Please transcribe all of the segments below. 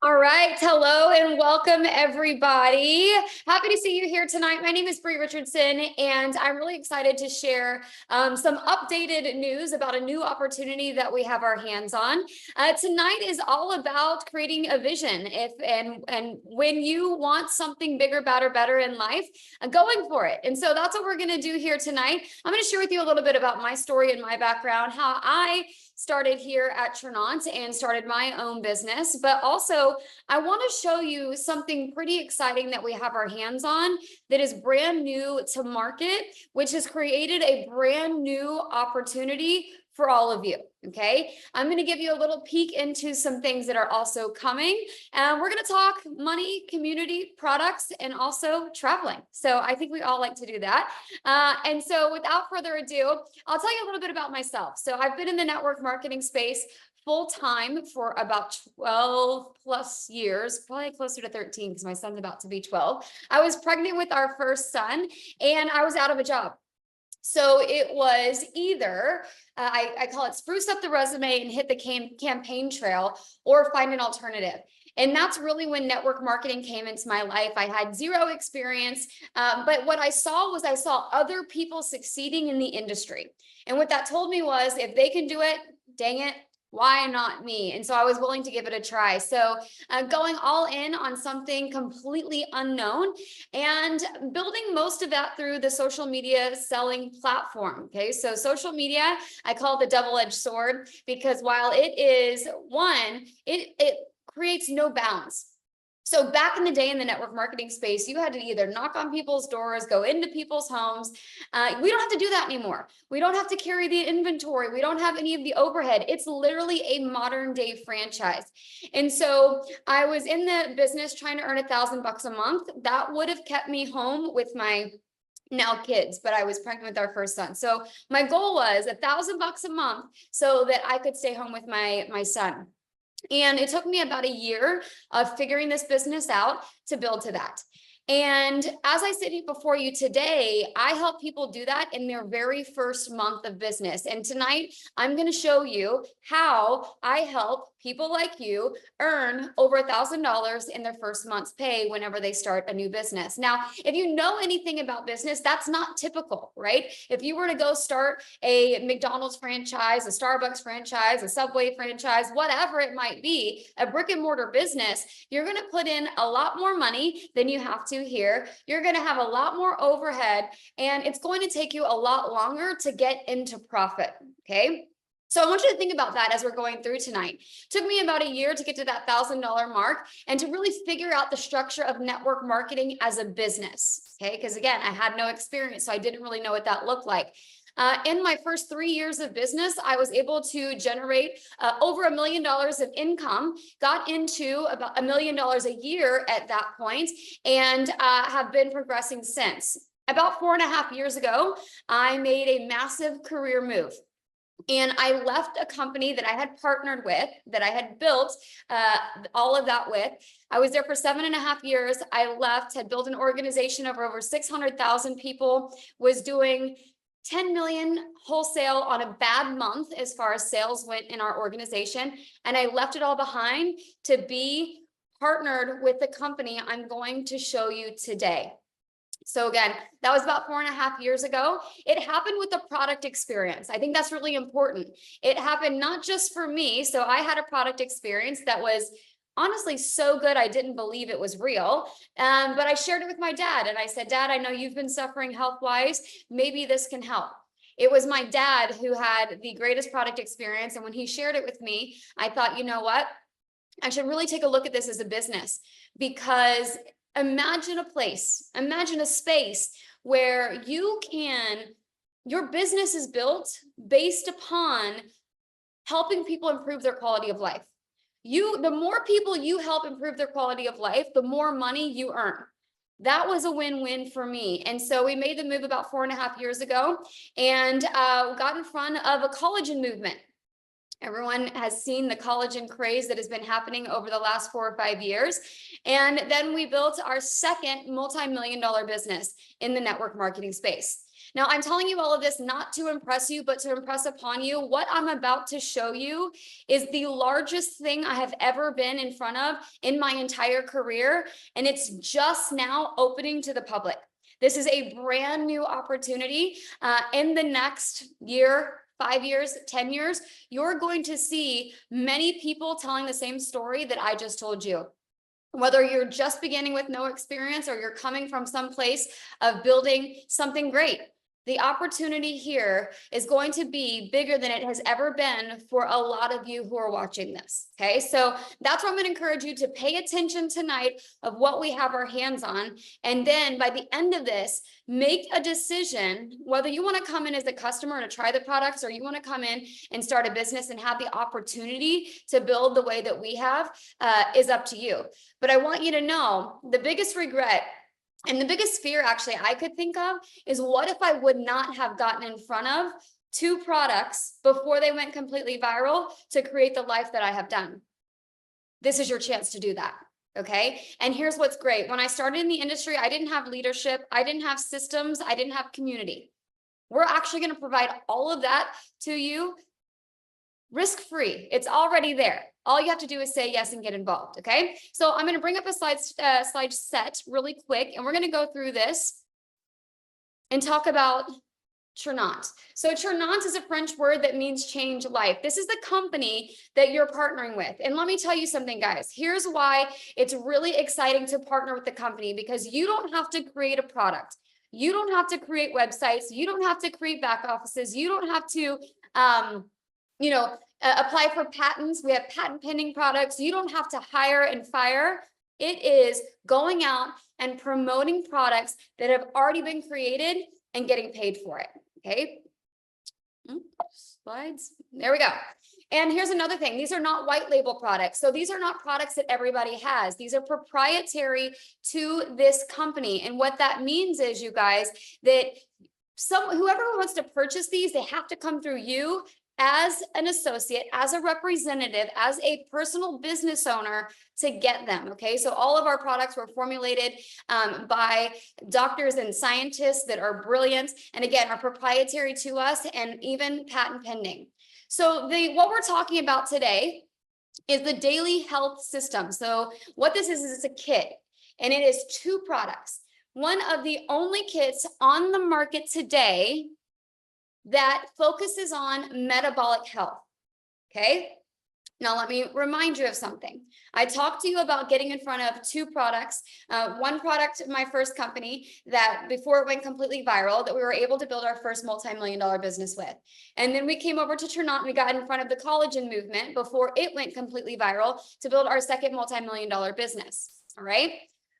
All right. Hello and welcome, everybody. Happy to see you here tonight. My name is Bree Richardson, and I'm really excited to share some updated news about a new opportunity that we have our hands on. Tonight is all about creating a vision. And when you want something bigger, better in life, going for it. And so that's what we're going to do here tonight. I'm going to share with you a little bit about my story and my background, how I started here at Tranont and started my own business, but also I want to show you something pretty exciting that we have our hands on that is brand new to market, which has created a brand new opportunity for all of you. Okay, I'm going to give you a little peek into some things that are also coming, and we're going to talk money, community, products, and also traveling. So I think we all like to do that. And so without further ado, I'll tell you a little bit about myself. So I've been in the network marketing space full time for about 12 plus years, probably closer to 13 because my son's about to be 12. I was pregnant with our first son and I was out of a job. So it was either, I call it spruce up the resume and hit the campaign trail, or find an alternative. And that's really when network marketing came into my life. I had zero experience, but what I saw other people succeeding in the industry. And what that told me was, if they can do it, dang it, why not me? And so I was willing to give it a try. So going all in on something completely unknown and building most of that through the social media selling platform. Okay, so social media, I call it the double-edged sword, because while it is one, it creates no bounds. So back in the day in the network marketing space, you had to either knock on people's doors, go into people's homes. We don't have to do that anymore. We don't have to carry the inventory. We don't have any of the overhead. It's literally a modern day franchise. And so I was in the business trying to earn $1,000 a month. That would have kept me home with my now kids, but I was pregnant with our first son. So my goal was $1,000 a month so that I could stay home with my son. And it took me about a year of figuring this business out to build to that. And as I sit here before you today, I help people do that in their very first month of business. And tonight, I'm going to show you how I help people like you earn over $1,000 in their first month's pay whenever they start a new business. Now, if you know anything about business, that's not typical, right? If you were to go start a McDonald's franchise, a Starbucks franchise, a Subway franchise, whatever it might be, a brick and mortar business, you're going to put in a lot more money than you have to here. You're going to have a lot more overhead, and it's going to take you a lot longer to get into profit. Okay. So I want you to think about that as we're going through tonight. It took me about a year to get to that $1,000 mark and to really figure out the structure of network marketing as a business. Okay. Because again, I had no experience, so I didn't really know what that looked like. In my first 3 years of business, I was able to generate over $1 million of income, got into about $1 million a year at that point, and have been progressing since. About 4.5 years ago, I made a massive career move. And I left a company that I had partnered with, that I had built all of that with. I was there for 7.5 years. I left, had built an organization of over 600,000 people, was doing 10 million wholesale on a bad month as far as sales went in our organization. And I left it all behind to be partnered with the company I'm going to show you today. So again, that was about 4.5 years ago. It happened with a product experience. I think that's really important. It happened not just for me. So I had a product experience that was honestly so good, I didn't believe it was real. But I shared it with my dad and I said, Dad, I know you've been suffering health-wise. Maybe this can help. It was my dad who had the greatest product experience. And when he shared it with me, I thought, you know what? I should really take a look at this as a business, because imagine a place, imagine a space where your business is built based upon helping people improve their quality of life. The more people you help improve their quality of life, the more money you earn. That was a win-win for me. And so we made the move about 4.5 years ago and got in front of a collagen movement. Everyone has seen the collagen craze that has been happening over the last 4 or 5 years. And then we built our second multi-million-dollar business in the network marketing space. Now, I'm telling you all of this not to impress you, but to impress upon you. What I'm about to show you is the largest thing I have ever been in front of in my entire career, and it's just now opening to the public. This is a brand new opportunity. In the next year, 5 years, 10 years, you're going to see many people telling the same story that I just told you. Whether you're just beginning with no experience or you're coming from some place of building something great, the opportunity here is going to be bigger than it has ever been for a lot of you who are watching this. Okay, so that's what I'm going to encourage you to pay attention tonight of what we have our hands on. And then by the end of this, make a decision whether you want to come in as a customer to try the products, or you want to come in and start a business and have the opportunity to build the way that we have, is up to you. But I want you to know the biggest regret and the biggest fear actually I could think of is, what if I would not have gotten in front of 2 products before they went completely viral to create the life that I have done? This is your chance to do that. Okay. And here's what's great. When I started in the industry, I didn't have leadership. I didn't have systems. I didn't have community. We're actually going to provide all of that to you risk-free. It's already there. All you have to do is say yes and get involved. Okay. So I'm going to bring up a slide set really quick, and we're going to go through this and talk about Tranont. So Tranont is a French word that means change life. This is the company that you're partnering with. And let me tell you something, guys. Here's why it's really exciting to partner with the company, because you don't have to create a product. You don't have to create websites. You don't have to create back offices. You don't have to, apply for patents. We have patent pending products. You don't have to hire and fire. It is going out and promoting products that have already been created and getting paid for it. Okay. Slides. There we go. And here's another thing. These are not white label products. So these are not products that everybody has. These are proprietary to this company. And what that means is, you guys, that whoever wants to purchase these, they have to come through you as an associate, as a representative, as a personal business owner to get them. Okay. So all of our products were formulated by doctors and scientists that are brilliant, and again, are proprietary to us and even patent pending. So what we're talking about today is the daily health system. So what this is it's a kit, and it is 2 products. One of the only kits on the market today that focuses on metabolic health. Okay. Now, let me remind you of something. I talked to you about getting in front of 2 products. One product, my first company, that before it went completely viral, that we were able to build our first multi-million-dollar business with. And then we came over to Tranont, and we got in front of the collagen movement before it went completely viral to build our second multi-million-dollar business. All right.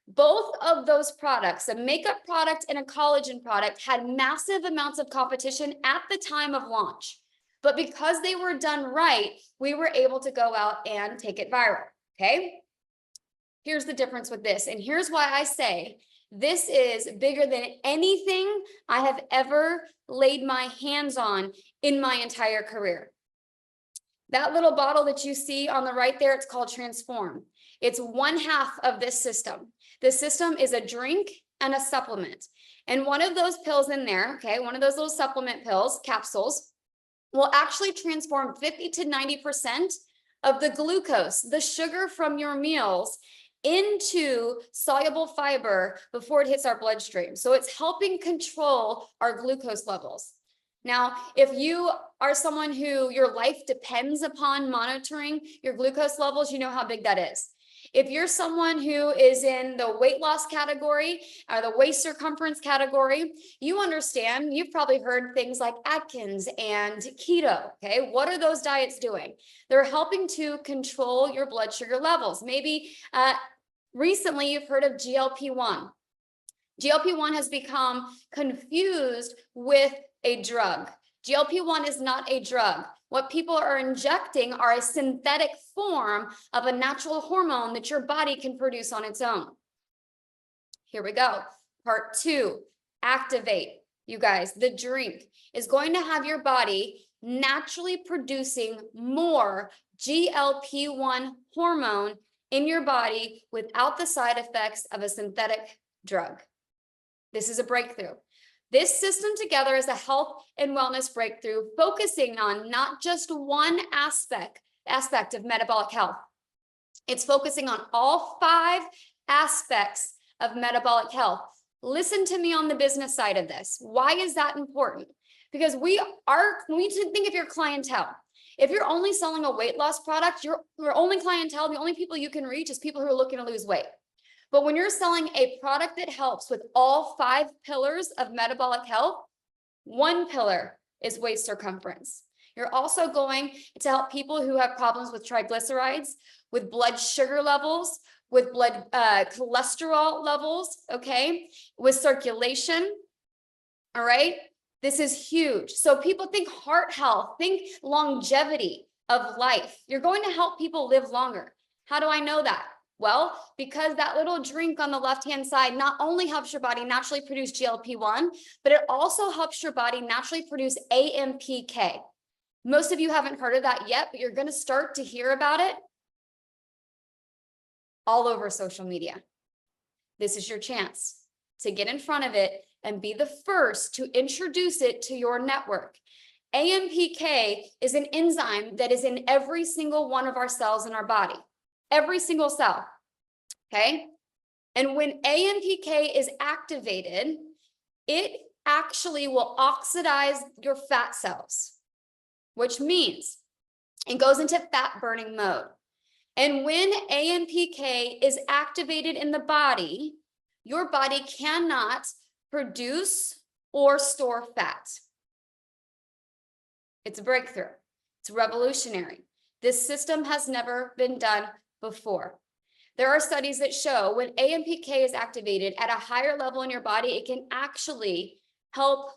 Both of those products, a makeup product and a collagen product, had massive amounts of competition at the time of launch. But because they were done right, we were able to go out and take it viral. Okay. Here's the difference with this. And here's why I say this is bigger than anything I have ever laid my hands on in my entire career. That little bottle that you see on the right there, it's called Transform. It's 1/2 of this system. The system is a drink and a supplement. And one of those pills in there, okay, one of those little supplement pills, capsules, will actually transform 50 to 90% of the glucose, the sugar from your meals, into soluble fiber before it hits our bloodstream. So it's helping control our glucose levels. Now, if you are someone who your life depends upon monitoring your glucose levels, you know how big that is. If you're someone who is in the weight loss category or the waist circumference category, you understand, you've probably heard things like Atkins and keto. Okay. What are those diets doing? They're helping to control your blood sugar levels. Maybe recently you've heard of GLP-1. GLP-1 has become confused with a drug. GLP-1 is not a drug. What people are injecting are a synthetic form of a natural hormone that your body can produce on its own. Here we go. Part 2, activate. You guys, the drink is going to have your body naturally producing more GLP-1 hormone in your body without the side effects of a synthetic drug. This is a breakthrough. This system together is a health and wellness breakthrough, focusing on not just one aspect of metabolic health. It's focusing on all 5 aspects of metabolic health. Listen to me on the business side of this. Why is that important? Because we need to think of your clientele. If you're only selling a weight loss product, your only clientele, the only people you can reach is people who are looking to lose weight. But when you're selling a product that helps with all 5 pillars of metabolic health, one pillar is waist circumference. You're also going to help people who have problems with triglycerides, with blood sugar levels, with blood cholesterol levels, okay, with circulation, all right? This is huge. So people think heart health, think longevity of life. You're going to help people live longer. How do I know that? Well, because that little drink on the left-hand side not only helps your body naturally produce GLP-1, but it also helps your body naturally produce AMPK. Most of you haven't heard of that yet, but you're going to start to hear about it all over social media. This is your chance to get in front of it and be the first to introduce it to your network. AMPK is an enzyme that is in every single one of our cells in our body, every single cell, okay? And when AMPK is activated, it actually will oxidize your fat cells, which means it goes into fat burning mode. And when AMPK is activated in the body, your body cannot produce or store fat. It's a breakthrough. It's revolutionary. This system has never been done before. There are studies that show when AMPK is activated at a higher level in your body, it can actually help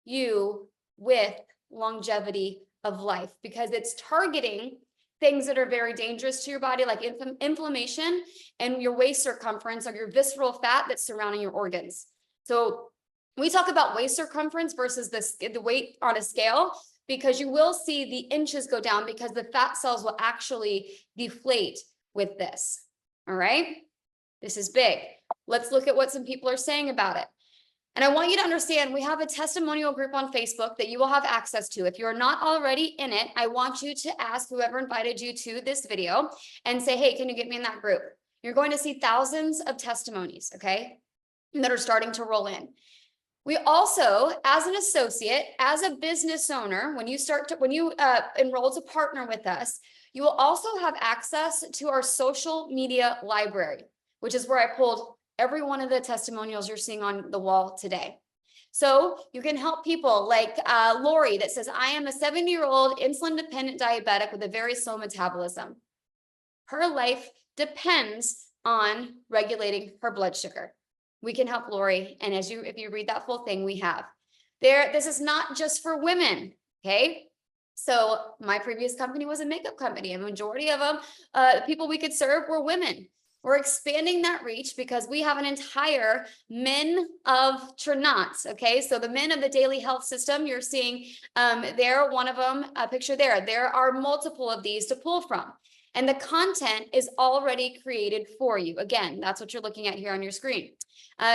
you with longevity of life because it's targeting things that are very dangerous to your body, like inflammation and your waist circumference or your visceral fat that's surrounding your organs. So we talk about waist circumference versus the weight on a scale, because you will see the inches go down because the fat cells will actually deflate with this. All right. This is big. Let's look at what some people are saying about it. And I want you to understand, we have a testimonial group on Facebook that you will have access to. If you're not already in it, I want you to ask whoever invited you to this video and say, hey, can you get me in that group? You're going to see thousands of testimonies, okay, that are starting to roll in. We also, as an associate, as a business owner, when you enroll to partner with us, you will also have access to our social media library, which is where I pulled every one of the testimonials you're seeing on the wall today. So you can help people like Lori that says, I am a 70-year-old insulin-dependent diabetic with a very slow metabolism. Her life depends on regulating her blood sugar. We can help Lori. And if you read that full thing, we have there. This is not just for women. Okay. So my previous company was a makeup company. A majority of them, people we could serve were women. We're expanding that reach because we have an entire men of Tranont. Okay. So the men of the daily health system, you're seeing there, one of them, a picture there. There are multiple of these to pull from. And the content is already created for you. Again, that's what you're looking at here on your screen.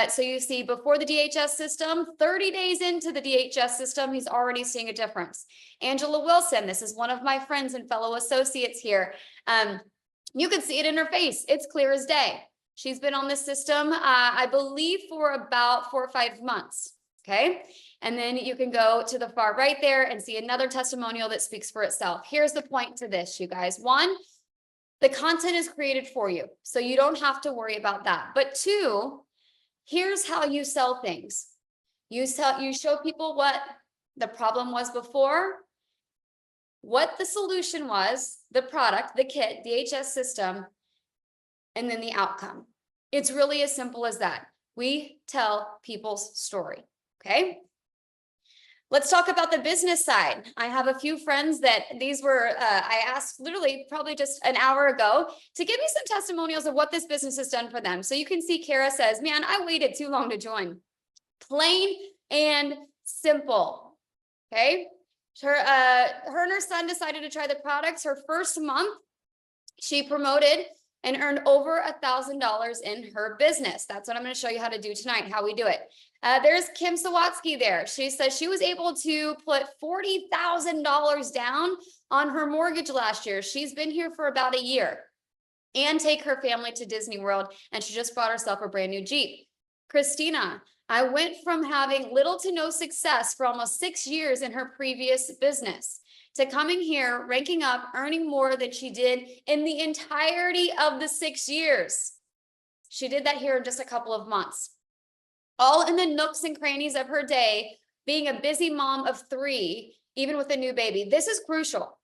So you see before the DHS system, 30 days into the DHS system, he's already seeing a difference. Angela Wilson, this is one of my friends and fellow associates here. You can see it in her face. It's clear as day. She's been on this system, I believe, for about 4 or 5 months. Okay. And then you can go to the far right there and see another testimonial that speaks for itself. Here's the point to this, you guys. 1, the content is created for you, so you don't have to worry about that. But 2, here's how you sell things. You show people what the problem was before, what the solution was, the product, the kit, DHS system, and then the outcome. It's really as simple as that. We tell people's story, okay? Let's talk about the business side. I have a few friends that I asked literally probably just an hour ago to give me some testimonials of what this business has done for them. So you can see Kara says, man, I waited too long to join. Plain and simple, okay? Her and her son decided to try the products. Her first month, she promoted and earned over $1,000 in her business. That's what I'm going to show you how to do tonight, how we do it. There's Kim Sawatsky there. She says she was able to put $40,000 down on her mortgage last year. She's been here for about a year and take her family to Disney World, and she just bought herself a brand new Jeep. Christina, I went from having little to no success for almost 6 years in her previous business to coming here, ranking up, earning more than she did in the entirety of the 6 years. She did that here in just a couple of months. All in the nooks and crannies of her day, being a busy mom of 3, even with a new baby. This is crucial.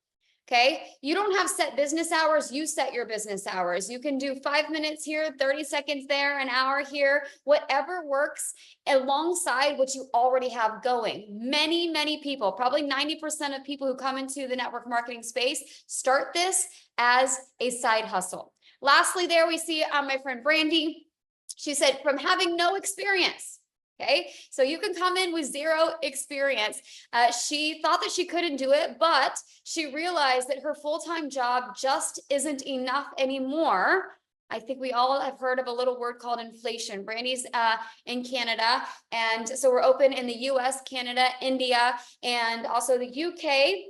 Okay, you don't have set business hours, you set your business hours. You can do 5 minutes here, 30 seconds there, an hour here, whatever works alongside what you already have going. Many people, probably 90% of people who come into the network marketing space start this as a side hustle. Lastly, there we see my friend Brandy. She said, from having no experience. Okay, so you can come in with 0 experience. She thought that she couldn't do it, but she realized that her full-time job just isn't enough anymore. I think we all have heard of a little word called inflation. Brandy's in Canada, and so we're open in the US, Canada, India, and also the UK.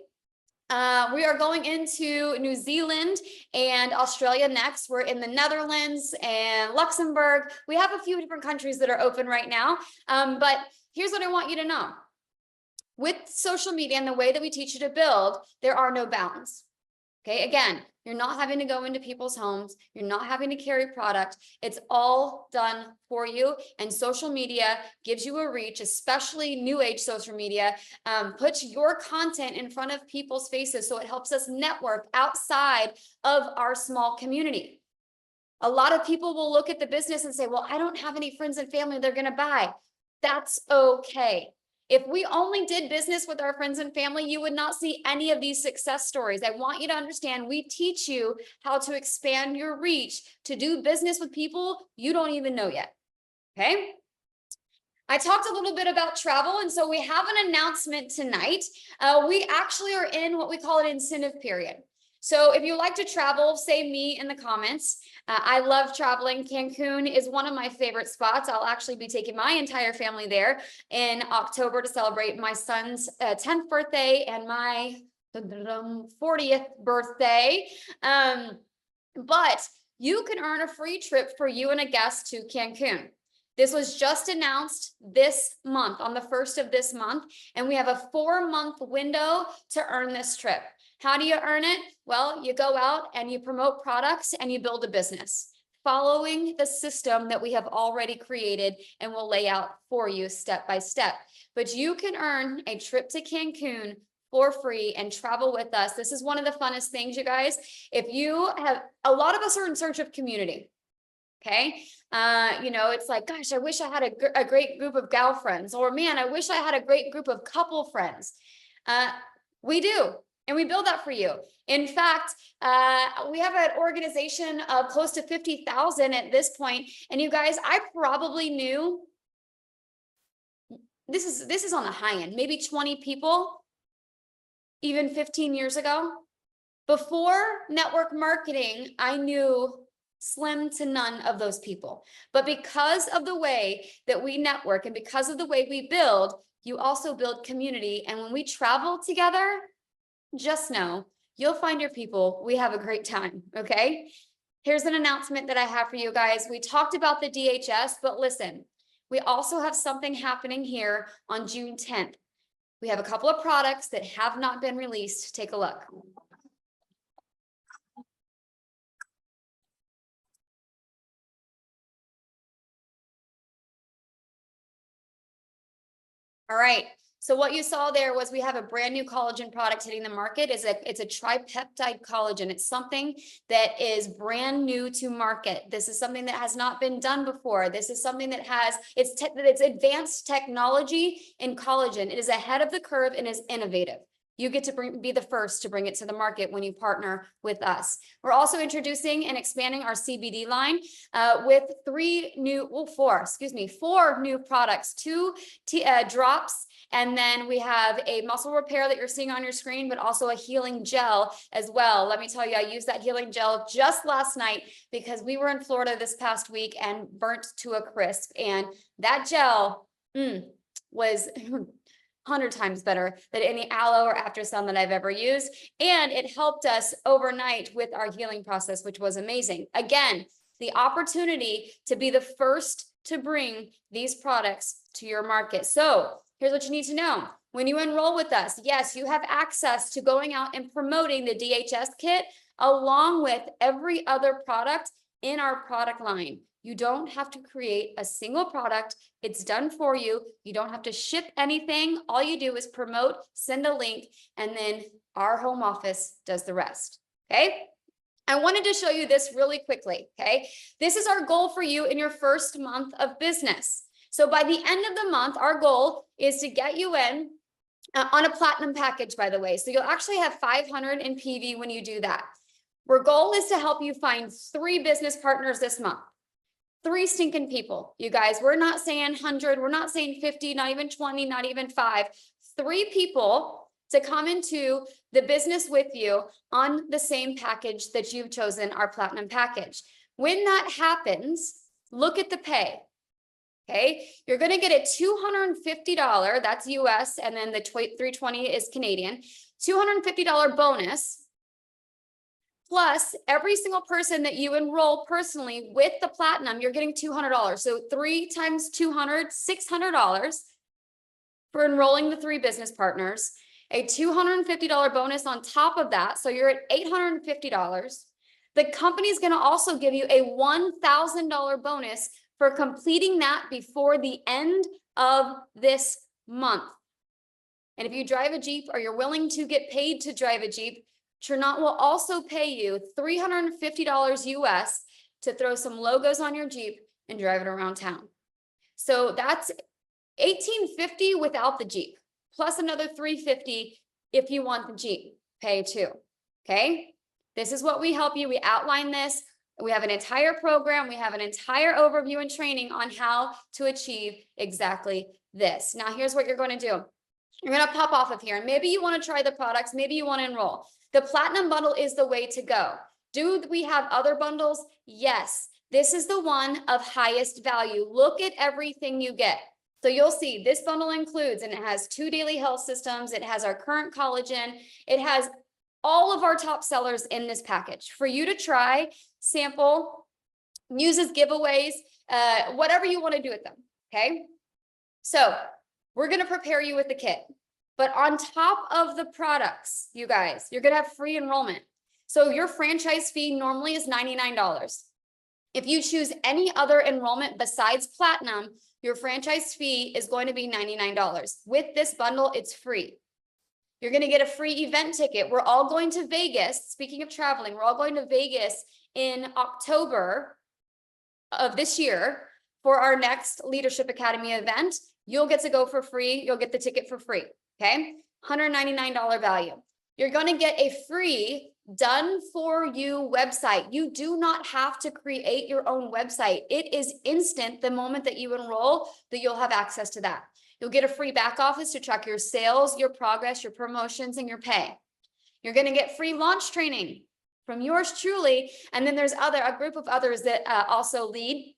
We are going into New Zealand and Australia next. We're in the Netherlands and Luxembourg. We have a few different countries that are open right now. But here's what I want you to know. With social media and the way that we teach you to build, there are no bounds. Okay, again, you're not having to go into people's homes. You're not having to carry product. It's all done for you. And social media gives you a reach, especially new age social media, puts your content in front of people's faces. So it helps us network outside of our small community. A lot of people will look at the business and say, well, I don't have any friends and family they're going to buy. That's okay. If we only did business with our friends and family, you would not see any of these success stories. I want you to understand, we teach you how to expand your reach, to do business with people you don't even know yet, okay? I talked a little bit about travel, and so we have an announcement tonight. We actually are in what we call an incentive period. So if you like to travel, say me in the comments. I love traveling. Cancun is one of my favorite spots. I'll actually be taking my entire family there in October to celebrate my son's 10th birthday and my 40th birthday. But you can earn a free trip for you and a guest to Cancun. This was just announced this month, on the 1st of this month, and we have a 4-month window to earn this trip. How do you earn it? Well, you go out and you promote products and you build a business, following the system that we have already created and will lay out for you step by step. But you can earn a trip to Cancun for free and travel with us. This is one of the funnest things, you guys. If you have, a lot of us are in search of community. Okay. You know, it's like, gosh, I wish I had a great group of gal friends, or man, I wish I had a great group of couple friends. We do. And we build that for you. In fact, we have an organization of close to 50,000 at this point. And you guys, I probably knew, this is on the high end, maybe 20 people, even 15 years ago. Before network marketing, I knew slim to none of those people. But because of the way that we network and because of the way we build, you also build community. And when we travel together, just know you'll find your people. We have a great time. Okay. Here's an announcement that I have for you guys. We talked about the DHS, but listen, we also have something happening here on June 10th. We have a couple of products that have not been released. Take a look. All right. So what you saw there was we have a brand new collagen product hitting the market. It's a tripeptide collagen. It's something that is brand new to market. This is something that has not been done before. This is something that has, it's advanced technology in collagen. It is ahead of the curve and is innovative. You get to be the first to bring it to the market when you partner with us. We're also introducing and expanding our CBD line with four new products, two drops, and then we have a muscle repair that you're seeing on your screen, but also a healing gel as well. Let me tell you, I used that healing gel just last night because we were in Florida this past week and burnt to a crisp, and that gel was 100 times better than any aloe or after sun that I've ever used. And it helped us overnight with our healing process, which was amazing. Again, the opportunity to be the first to bring these products to your market. So here's what you need to know. When you enroll with us, yes, you have access to going out and promoting the DHS kit along with every other product in our product line. You don't have to create a single product. It's done for you. You don't have to ship anything. All you do is promote, send a link, and then our home office does the rest. Okay. I wanted to show you this really quickly. Okay. This is our goal for you in your first month of business. So by the end of the month, our goal is to get you in on a platinum package, by the way. So you'll actually have 500 in PV when you do that. Our goal is to help you find 3 business partners this month. 3 stinking people, you guys. We're not saying 100, we're not saying 50, not even 20, not even 5. 3 people to come into the business with you on the same package that you've chosen, our platinum package. When that happens, look at the pay. Okay, you're going to get a $250, that's US, and then the 320 is Canadian, $250 bonus. Plus, every single person that you enroll personally with the platinum, you're getting $200. So 3 times 200, $600 for enrolling the 3 business partners, a $250 bonus on top of that. So you're at $850. The company's going to also give you a $1,000 bonus for completing that before the end of this month. And if you drive a Jeep or you're willing to get paid to drive a Jeep, Tranont will also pay you $350 US to throw some logos on your Jeep and drive it around town. So that's $1,850 without the Jeep, plus another $350 if you want the Jeep pay too. Okay, this is what we help you. We outline this. We have an entire program. We have an entire overview and training on how to achieve exactly this. Now, here's what you're going to do. You're going to pop off of here, and maybe you want to try the products. Maybe you want to enroll. The platinum bundle is the way to go. Do we have other bundles? Yes. This is the one of highest value. Look at everything you get. So you'll see this bundle includes, and it has 2 daily health systems. It has our current collagen. It has all of our top sellers in this package for you to try, sample, use as giveaways, whatever you want to do with them. Okay. So we're going to prepare you with the kit. But on top of the products, you guys, you're going to have free enrollment. So your franchise fee normally is $99. If you choose any other enrollment besides platinum, your franchise fee is going to be $99. With this bundle, it's free. You're going to get a free event ticket. We're all going to Vegas. Speaking of traveling, we're all going to Vegas in October of this year for our next Leadership Academy event. You'll get to go for free. You'll get the ticket for free. Okay, $199 value. You're going to get a free done for you website. You do not have to create your own website. It is instant the moment that you enroll that you'll have access to that. You'll get a free back office to track your sales, your progress, your promotions, and your pay. You're going to get free launch training from yours truly. And then there's a group of others that also lead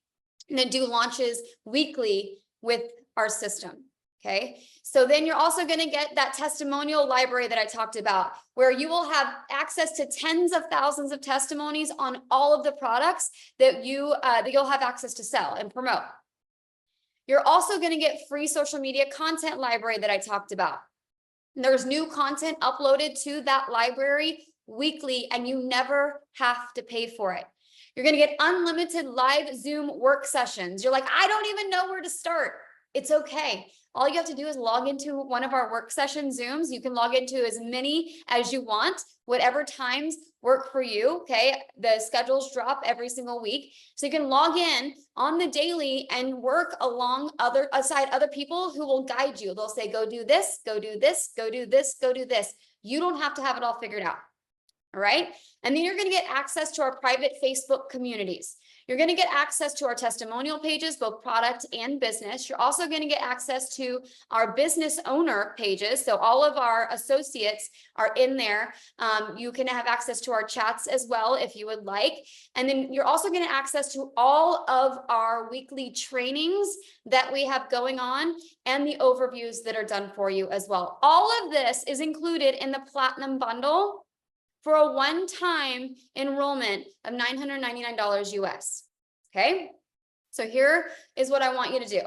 and that do launches weekly with our system. Okay, so then you're also going to get that testimonial library that I talked about, where you will have access to tens of thousands of testimonies on all of the products that you'll have access to sell and promote. You're also going to get free social media content library that I talked about. There's new content uploaded to that library weekly, and you never have to pay for it. You're going to get unlimited live Zoom work sessions. You're like, I don't even know where to start. It's okay. All you have to do is log into one of our work session Zooms. You can log into as many as you want, whatever times work for you. Okay. The schedules drop every single week. So you can log in on the daily and work aside other people who will guide you. They'll say, go do this, go do this, go do this, go do this. You don't have to have it all figured out. All right. And then you're going to get access to our private Facebook communities. You're going to get access to our testimonial pages, both product and business. You're also going to get access to our business owner pages. So all of our associates are in there. You can have access to our chats as well if you would like. And then you're also going to access to all of our weekly trainings that we have going on and the overviews that are done for you as well. All of this is included in the Platinum Bundle for a one-time enrollment of $999 US. Okay. So here is what I want you to do.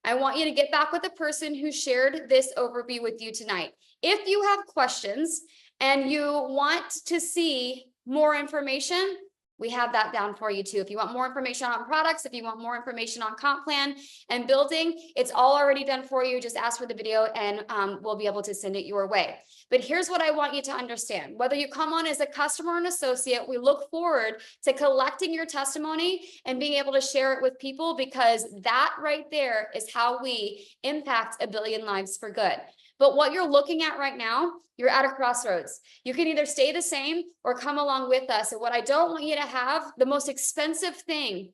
I want you to get back with the person who shared this overview with you tonight. If you have questions and you want to see more information, we have that down for you too. If you want more information on products, if you want more information on comp plan and building, it's all already done for you. Just ask for the video and we'll be able to send it your way. But here's what I want you to understand. Whether you come on as a customer or an associate, we look forward to collecting your testimony and being able to share it with people, because that right there is how we impact 1 billion lives for good. But what you're looking at right now, you're at a crossroads. You can either stay the same or come along with us. And what I don't want you to have, the most expensive thing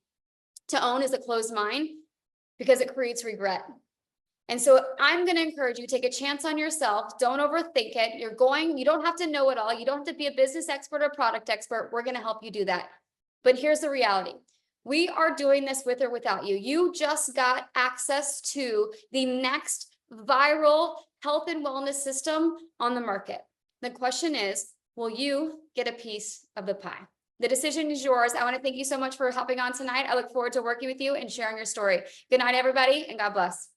to own is a closed mind, because it creates regret. And so I'm going to encourage you, take a chance on yourself. Don't overthink it. You don't have to know it all. You don't have to be a business expert or product expert. We're going to help you do that. But here's the reality. We are doing this with or without you. You just got access to the next viral health and wellness system on the market. The question is, will you get a piece of the pie? The decision is yours. I want to thank you so much for hopping on tonight. I look forward to working with you and sharing your story. Good night, everybody, and God bless.